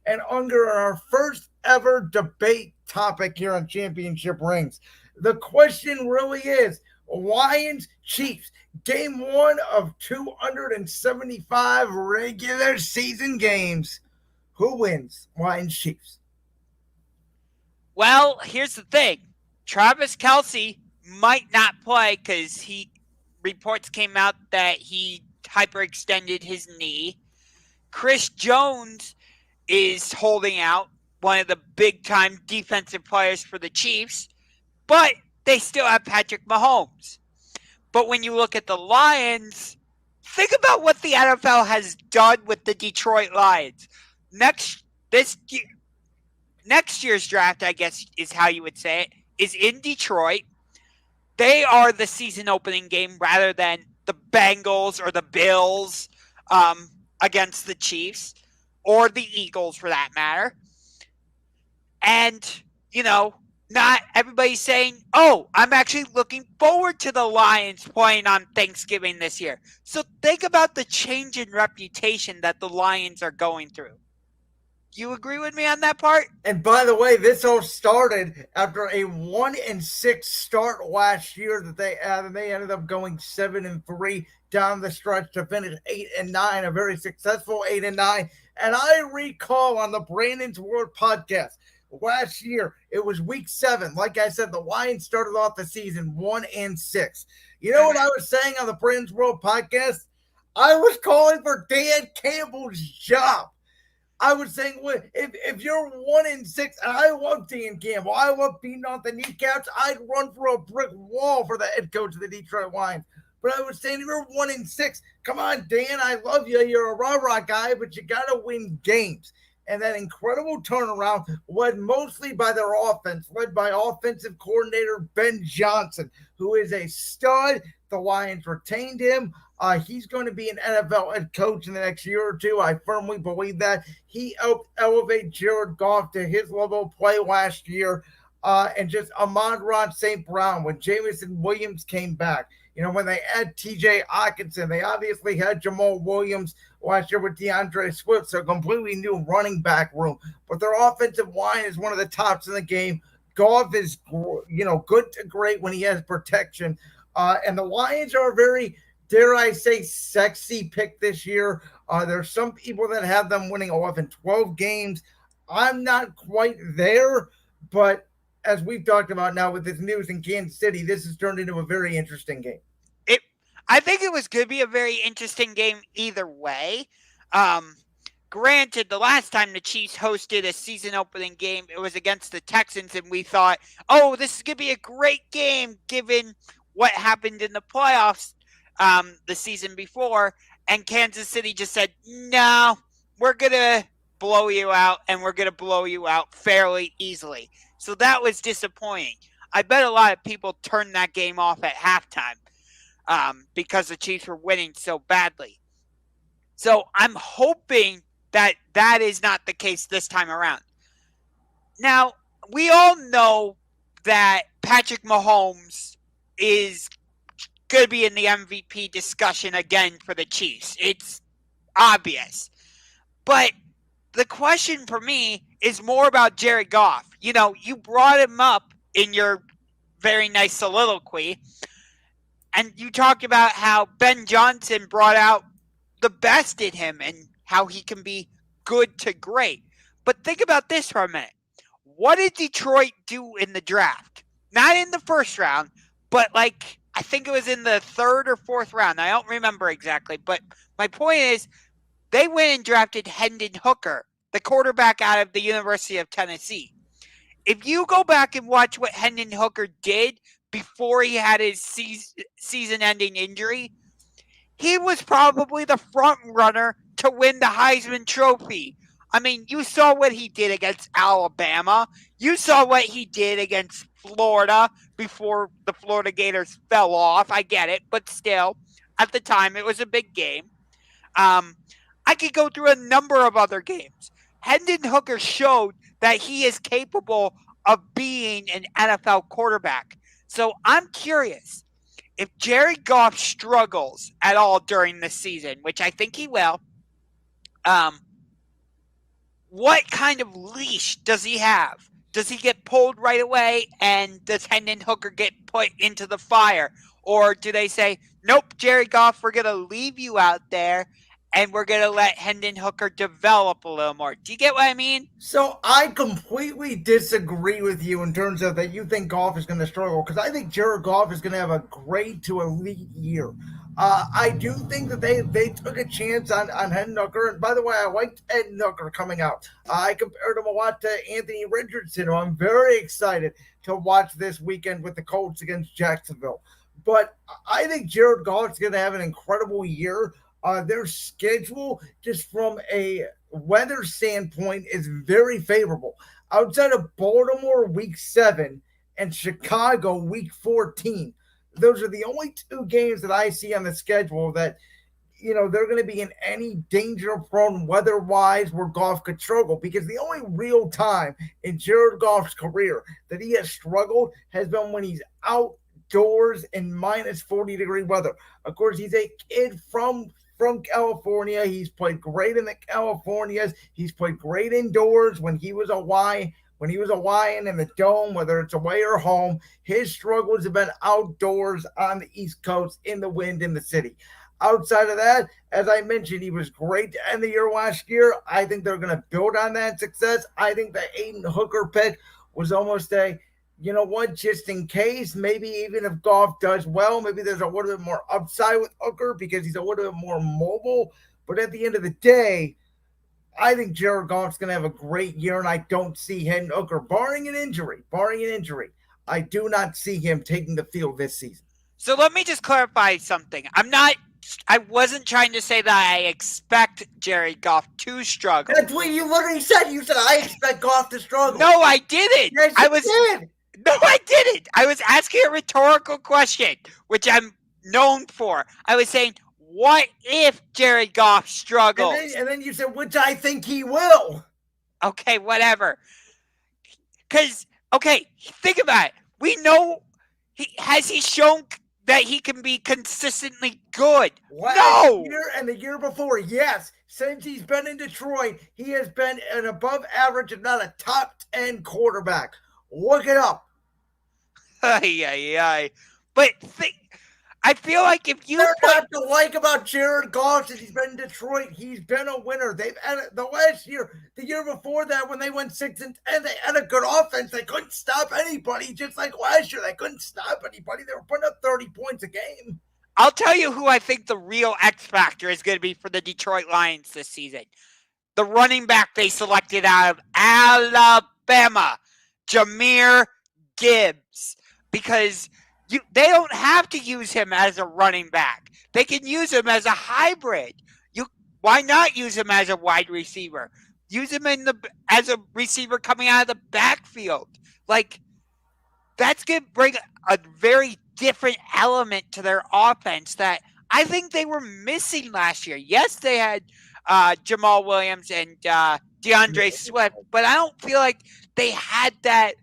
and Unger on our first ever debate topic here on Championship Rings. The question really is Lions Chiefs, game one of 275 regular season games. Who wins? Lions Chiefs. Well, here's the thing. Travis Kelsey might not play because reports came out that he hyperextended his knee. Chris Jones is holding out, one of the big time defensive players for the Chiefs, but they still have Patrick Mahomes. But when you look at the Lions, think about what the NFL has done with the Detroit Lions. This next year's draft, I guess is how you would say it, is in Detroit. They are the season opening game rather than the Bengals or the Bills against the Chiefs or the Eagles for that matter. And, not everybody's saying, oh, I'm actually looking forward to the Lions playing on Thanksgiving this year. So think about the change in reputation that the Lions are going through. You agree with me on that part? And by the way, this all started after a 1-6 start last year that they had, and they ended up going 7-3 down the stretch to finish 8-9, a very successful 8-9. And I recall on the Brandon's World podcast last year, it was week 7. Like I said, the Lions started off the season 1-6. You know what I was saying on the Brandon's World podcast? I was calling for Dan Campbell's job. I was saying, if you're 1-6, and I love Dan Campbell, I love beating off the kneecaps, I'd run for a brick wall for the head coach of the Detroit Lions. But I was saying, if you're 1-6, come on, Dan, I love you. You're a rah-rah guy, but you got to win games. And that incredible turnaround led mostly by their offense, led by offensive coordinator Ben Johnson, who is a stud. The Lions retained him. He's going to be an NFL head coach in the next year or two. I firmly believe that. He helped elevate Jared Goff to his level of play last year. And just Amon-Ra St. Brown, when Jameson Williams came back. When they had TJ Hockenson, they obviously had Jamal Williams last year with DeAndre Swift, so a completely new running back room. But their offensive line is one of the tops in the game. Goff is, good to great when he has protection. And the Lions are a very, dare I say, sexy pick this year. There's some people that have them winning 11, 12 games. I'm not quite there, but as we've talked about now with this news in Kansas City, this has turned into a very interesting game. I think it was going to be a very interesting game either way. Granted, the last time the Chiefs hosted a season opening game, it was against the Texans, and we thought, oh, this is going to be a great game given what happened in the playoffs the season before. And Kansas City just said, no, we're going to blow you out, and we're going to blow you out fairly easily. So that was disappointing. I bet a lot of people turned that game off at halftime because the Chiefs were winning so badly. So I'm hoping that that is not the case this time around. Now, we all know that Patrick Mahomes is going to be in the MVP discussion again for the Chiefs. It's obvious. But the question for me is more about Jared Goff. You brought him up in your very nice soliloquy, and you talked about how Ben Johnson brought out the best in him and how he can be good to great. But think about this for a minute. What did Detroit do in the draft? Not in the first round, but I think it was in the third or fourth round. I don't remember exactly. But my point is, they went and drafted Hendon Hooker, the quarterback out of the University of Tennessee. If you go back and watch what Hendon Hooker did before he had his season-ending injury, he was probably the front runner to win the Heisman Trophy. I mean, you saw what he did against Alabama. You saw what he did against Florida before the Florida Gators fell off. I get it, but still, at the time, it was a big game. I could go through a number of other games. Hendon Hooker showed that he is capable of being an NFL quarterback. So I'm curious, if Jared Goff struggles at all during this season, which I think he will, what kind of leash does he have? Does he get pulled right away and does Hendon Hooker get put into the fire? Or do they say, nope, Jerry Goff, we're going to leave you out there and we're going to let Hendon Hooker develop a little more? Do you get what I mean? So I completely disagree with you in terms of that you think Goff is going to struggle because I think Jared Goff is going to have a great to elite year. I do think that they took a chance on Hendon Hooker. And by the way, I liked Hendon Hooker coming out. I compared him a lot to Anthony Richardson, who I'm very excited to watch this weekend with the Colts against Jacksonville. But I think Jared Goff is going to have an incredible year. Their schedule, just from a weather standpoint, is very favorable. Outside of Baltimore week 7 and Chicago week 14, those are the only two games that I see on the schedule that they're going to be in any danger prone weather wise where Goff could struggle, because the only real time in Jared Goff's career that he has struggled has been when he's outdoors in minus 40-degree weather. Of course, he's a kid from California. He's played great in the Californias. He's played great indoors when he was a Hawaiian in the dome, whether it's away or home. His struggles have been outdoors on the East Coast in the wind in the city. Outside of that, as I mentioned, he was great to end the year last year. I think they're going to build on that success. I think the Aiden Hooker pick was almost a, just in case, maybe even if Goff does well, maybe there's a little bit more upside with Hooker because he's a little bit more mobile. But at the end of the day, I think Jared Goff's going to have a great year, and I don't see Hendon Hooker, barring an injury, I do not see him taking the field this season. So let me just clarify something. I wasn't trying to say that I expect Jared Goff to struggle. That's what you literally said. You said, I expect Goff to struggle. No, I didn't. Yes, you did. No, I didn't. I was asking a rhetorical question, which I'm known for. I was saying, what if Jared Goff struggles? And then you said, which I think he will. Okay, whatever. Because, okay, think about it. We know, has he shown that he can be consistently good? Last year and the year before, yes. Since he's been in Detroit, he has been an above average, if not a top 10 quarterback. Look it up. But I feel like if you not to like about Jared Goff since he's been in Detroit, he's been a winner. They've had the last year, the year before that, when they went 6-10, they had a good offense. They couldn't stop anybody, just like last year. They couldn't stop anybody. They were putting up 30 points a game. I'll tell you who I think the real X factor is going to be for the Detroit Lions this season. The running back they selected out of Alabama, Jahmyr Gibbs, because they don't have to use him as a running back. They can use him as a hybrid. Why not use him as a wide receiver? Use him as a receiver coming out of the backfield. Like, that's going to bring a very different element to their offense that I think they were missing last year. Yes, they had Jamal Williams and DeAndre Swift, but I don't feel like they had that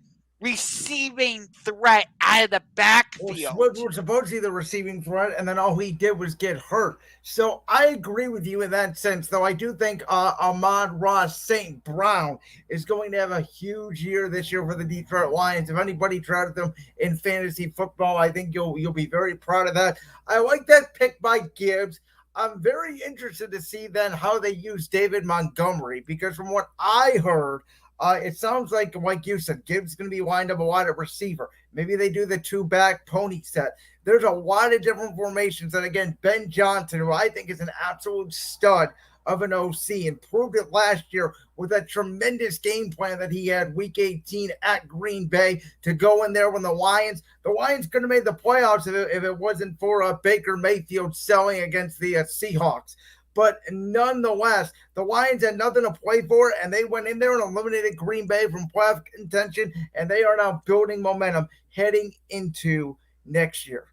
receiving threat out of the backfield. Swift was supposedly the receiving threat, and then all he did was get hurt. So I agree with you in that sense, though I do think Amon-Ra St. Brown is going to have a huge year this year for the Detroit Lions. If anybody drafted them in fantasy football, I think you'll be very proud of that. I like that pick by Gibbs. I'm very interested to see then how they use David Montgomery, because from what I heard, it sounds like you said, Gibbs is going to be lined up a lot at receiver. Maybe they do the two-back pony set. There's a lot of different formations. And again, Ben Johnson, who I think is an absolute stud of an OC, and proved it last year with that tremendous game plan that he had week 18 at Green Bay to go in there when the Lions could have made the playoffs if it wasn't for Baker Mayfield selling against the Seahawks. But nonetheless, the Lions had nothing to play for, and they went in there and eliminated Green Bay from playoff contention, and they are now building momentum heading into next year.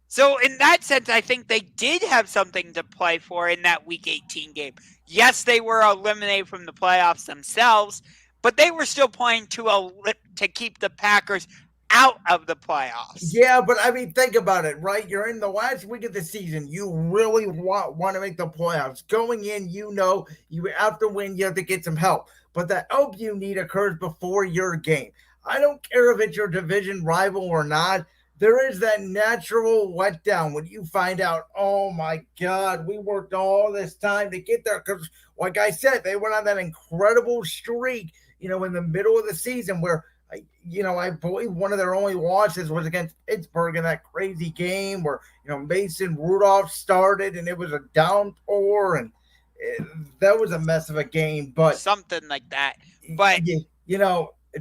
So in that sense, I think they did have something to play for in that Week 18 game. Yes, they were eliminated from the playoffs themselves, but they were still playing to keep the Packers out of the playoffs. Yeah, but I mean, think about it, right? You're in the last week of the season. You really want to make the playoffs. Going in, you have to win. You have to get some help. but the help you need occurs before your game. I don't care if it's your division rival or not. There is that natural letdown when you find out, oh my God, we worked all this time to get there. Because, like I said, they went on that incredible streak, in the middle of the season where, I believe one of their only losses was against Pittsburgh in that crazy game where, Mason Rudolph started and it was a downpour and that was a mess of a game. But something like that. But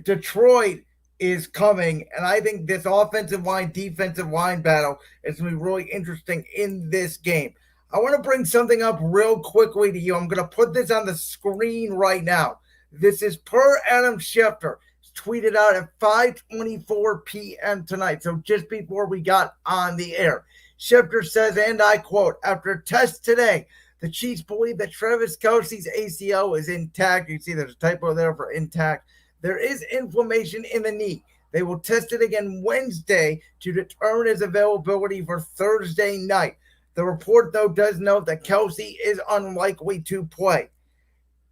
Detroit is coming, and I think this offensive line defensive line battle is going to be really interesting in this game. I want to bring something up real quickly to you. I'm going to put this on the screen right now. This is per Adam Schefter. It's tweeted out at 5:24 p.m. tonight, so just before we got on the air. Schefter says, and I quote, after a test today, the Chiefs believe that Travis Kelce's ACL is intact. You see there's a typo there for intact. There is inflammation in the knee. They will test it again Wednesday to determine his availability for Thursday night. The report, though, does note that Kelce is unlikely to play.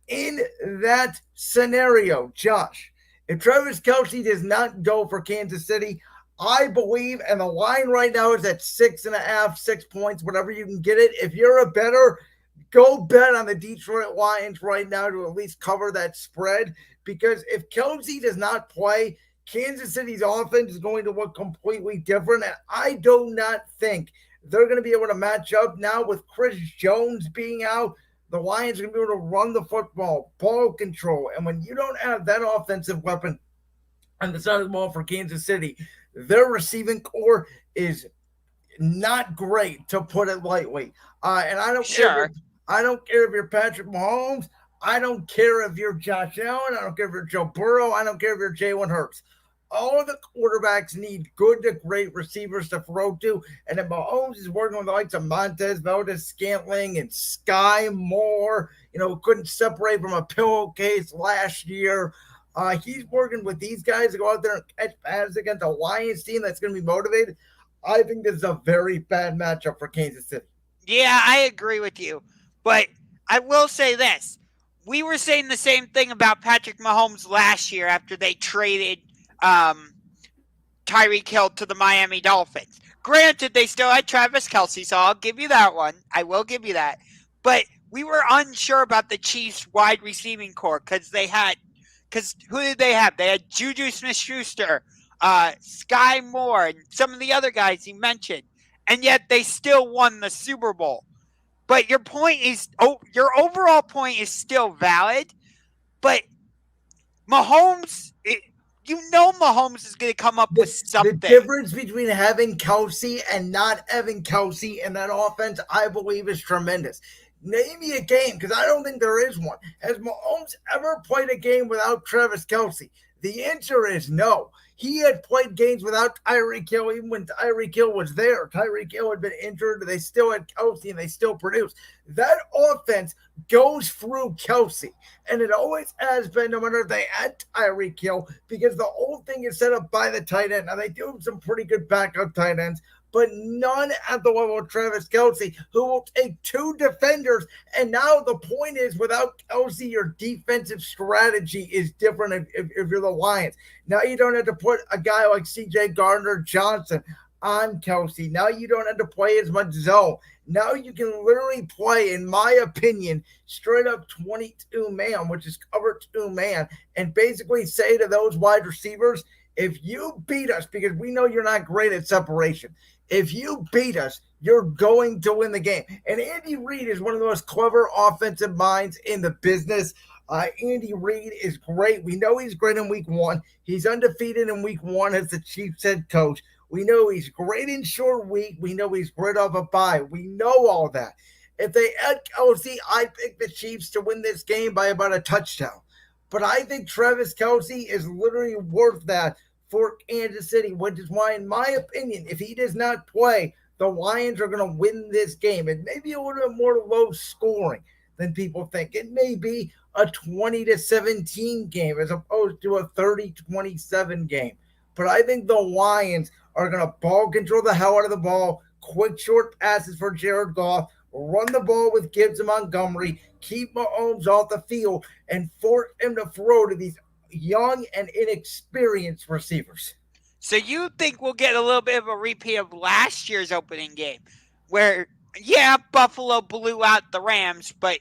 In that scenario, Josh, if Travis Kelce does not go for Kansas City, I believe, and the line right now is at 6.5, 6 points, whatever you can get it. If you're a bettor, go bet on the Detroit Lions right now to at least cover that spread. Because if Kelce does not play, Kansas City's offense is going to look completely different. And I do not think they're going to be able to match up now with Chris Jones being out. The Lions are going to be able to run the football, ball control. And when you don't have that offensive weapon on the side of the ball for Kansas City, their receiving core is not great, to put it lightly. And I don't care. I don't care if you're Patrick Mahomes. I don't care if you're Josh Allen. I don't care if you're Joe Burrow. I don't care if you're Jalen Hurts. All of the quarterbacks need good to great receivers to throw to. And if Mahomes is working with the likes of Montez, Valdes-Scantling, and Sky Moore, couldn't separate from a pillowcase last year. He's working with these guys to go out there and catch passes against a Lions team that's going to be motivated. I think this is a very bad matchup for Kansas City. Yeah, I agree with you. But I will say this. We were saying the same thing about Patrick Mahomes last year after they traded Tyreek Hill to the Miami Dolphins. Granted, they still had Travis Kelce, so I'll give you that one. I will give you that. But we were unsure about the Chiefs' wide receiving core because who did they have? They had Juju Smith-Schuster, Sky Moore, and some of the other guys he mentioned. And yet they still won the Super Bowl. But your overall point is still valid. But Mahomes, Mahomes is going to come up with something. The difference between having Kelce and not having Kelce in that offense, I believe, is tremendous. Name me a game, because I don't think there is one. Has Mahomes ever played a game without Travis Kelce? The answer is no. He had played games without Tyreek Hill even when Tyreek Hill was there. Tyreek Hill had been injured. They still had Kelce and they still produced. That offense goes through Kelce. And it always has been, no matter if they had Tyreek Hill, because the whole thing is set up by the tight end. Now, they do have some pretty good backup tight ends, but none at the level of Travis Kelce, who will take two defenders. And now the point is, without Kelce, your defensive strategy is different if you're the Lions. Now you don't have to put a guy like C.J. Gardner-Johnson on Kelce. Now you don't have to play as much zone. Now you can literally play, in my opinion, straight up 22-man, which is cover 2-man, and basically say to those wide receivers, if you beat us, because we know you're not great at separation, if you beat us, you're going to win the game. And Andy Reid is one of the most clever offensive minds in the business. Andy Reid is great. We know he's great in week one. He's undefeated in week one as the Chiefs head coach. We know he's great in short week. We know he's great off a bye. We know all that. If they add Kelce, I pick the Chiefs to win this game by about a touchdown. But I think Travis Kelce is literally worth that for Kansas City, which is why, in my opinion, if he does not play, the Lions are going to win this game. It may be a little bit more low scoring than people think. It may be a 20-17 game as opposed to a 30-27 game. But I think the Lions are going to ball control the hell out of the ball, quick short passes for Jared Goff, run the ball with Gibbs and Montgomery, keep Mahomes off the field and force him to throw to these young and inexperienced receivers. So you think we'll get a little bit of a repeat of last year's opening game where, yeah, Buffalo blew out the Rams, but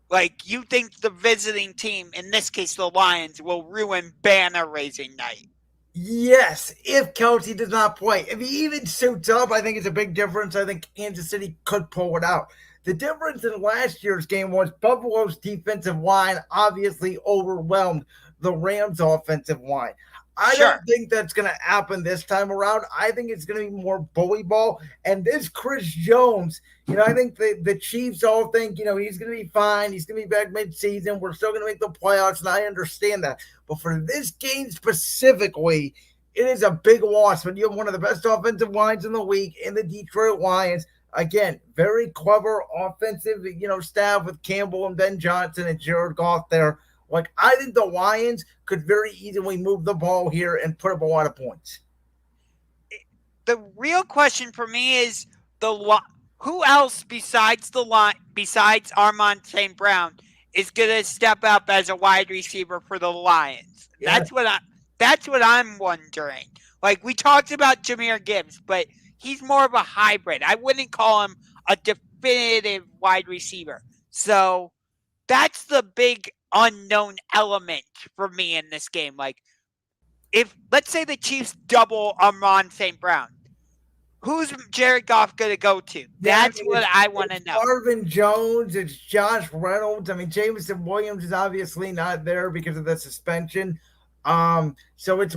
like you think the visiting team, in this case the Lions, will ruin banner raising night? Yes, if Kelsey does not play. If he even suits up, I think it's a big difference. I think Kansas City could pull it out. The difference in last year's game was Buffalo's defensive line obviously overwhelmed the Rams' offensive line. I Sure. don't think that's going to happen this time around. I think it's going to be more bully ball. And this Chris Jones, I think the Chiefs all think, he's going to be fine. He's going to be back midseason. We're still going to make the playoffs, and I understand that. But for this game specifically, it is a big loss when you have one of the best offensive lines in the league in the Detroit Lions. Again, very clever offensive, staff with Campbell and Ben Johnson and Jared Goff there. Like, I think the Lions could very easily move the ball here and put up a lot of points. The real question for me is who else besides besides Armon St. Brown is going to step up as a wide receiver for the Lions? Yeah. That's what I'm wondering. Like, we talked about Jahmyr Gibbs, but he's more of a hybrid. I wouldn't call him a definitive wide receiver. So that's the big unknown element for me in this game. Like, if let's say the Chiefs double Amon St. Brown, who's Jared Goff going to go to? That's what I want to know. Marvin Jones, it's Josh Reynolds. I mean, Jameson Williams is obviously not there because of the suspension. So it's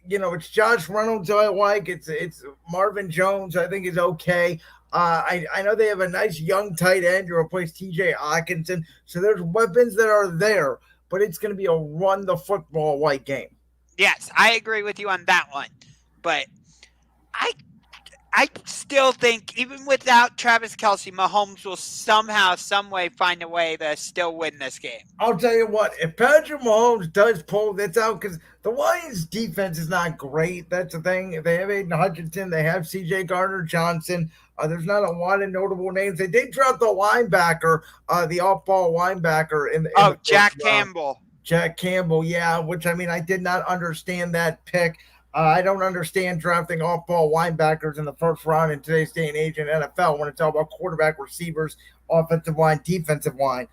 it's Josh Reynolds I like. It's Marvin Jones I think is okay. I know they have a nice young tight end to replace TJ Hawkinson. So there's weapons that are there, but it's going to be a run the football like game. Yes, I agree with you on that one. But I still think even without Travis Kelce, Mahomes will somehow, some way find a way to still win this game. I'll tell you what, if Patrick Mahomes does pull this out, because the Lions' defense is not great. That's the thing. They have Aiden Hutchinson. They have C.J. Gardner-Johnson. There's not a lot of notable names. They did drop the linebacker, the off-ball linebacker. in the Jack Campbell. Jack Campbell, yeah, which, I mean, I did not understand that pick. I don't understand drafting off-ball linebackers in the first round in today's day and age in NFL when it's all about quarterback, receivers, offensive line, defensive line,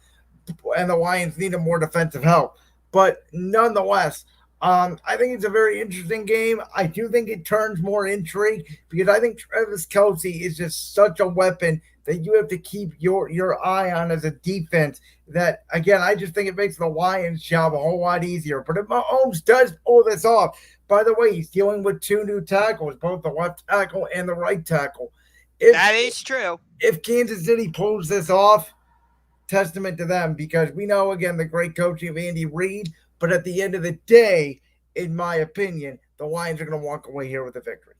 and the Lions needed more defensive help. But nonetheless, I think it's a very interesting game. I do think it turns more intrigue because I think Travis Kelce is just such a weapon that you have to keep your eye on as a defense. That, again, I just think it makes the Lions' job a whole lot easier. But if Mahomes does pull this off, by the way, he's dealing with two new tackles, both the left tackle and the right tackle. That is true. If Kansas City pulls this off, testament to them, because we know, again, the great coaching of Andy Reid. But at the end of the day, in my opinion, the Lions are going to walk away here with a victory.